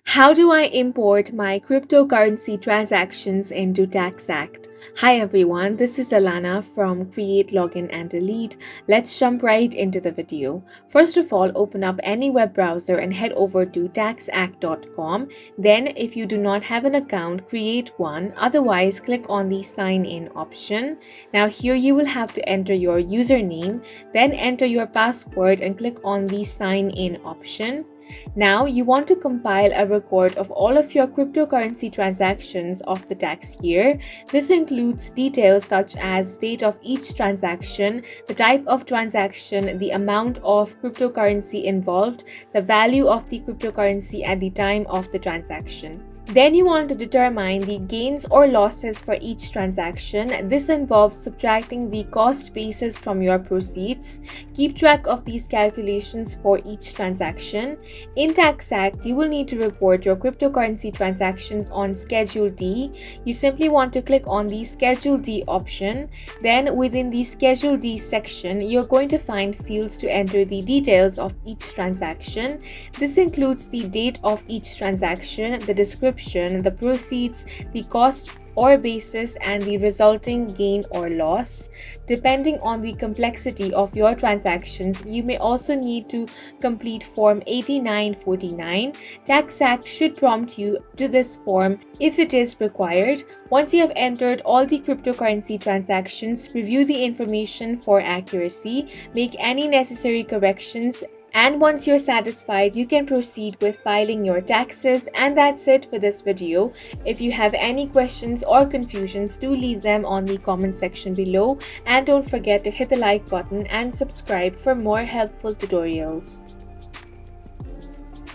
How do I import my cryptocurrency transactions into TaxAct? Hi everyone, this is Alana from Create, Login and Delete. Let's jump right into the video. First of all, open up any web browser and head over to taxact.com. Then, if you do not have an account, create one. Otherwise, click on the sign in option. Now here you will have to enter your username, then enter your password and click on the sign in option. Now, you want to compile a record of all of your cryptocurrency transactions of the tax year. This includes details such as date of each transaction, the type of transaction, the amount of cryptocurrency involved, the value of the cryptocurrency at the time of the transaction. Then you want to determine the gains or losses for each transaction. This involves subtracting the cost basis from your proceeds. Keep track of these calculations for each transaction. In TaxAct, you will need to report your cryptocurrency transactions on Schedule D. You simply want to click on the Schedule D option. Then within the Schedule D section, you're going to find fields to enter the details of each transaction. This includes the date of each transaction, the description, the proceeds, the cost or basis, and the resulting gain or loss. Depending on the complexity of your transactions, you may also need to complete Form 8949. TaxAct should prompt you to this form if it is required. Once you have entered all the cryptocurrency transactions, review the information for accuracy, make any necessary corrections, and once you're satisfied, you can proceed with filing your taxes. And that's it for this video. If you have any questions or confusions, do leave them on the comment section below. And don't forget to hit the like button and subscribe for more helpful tutorials.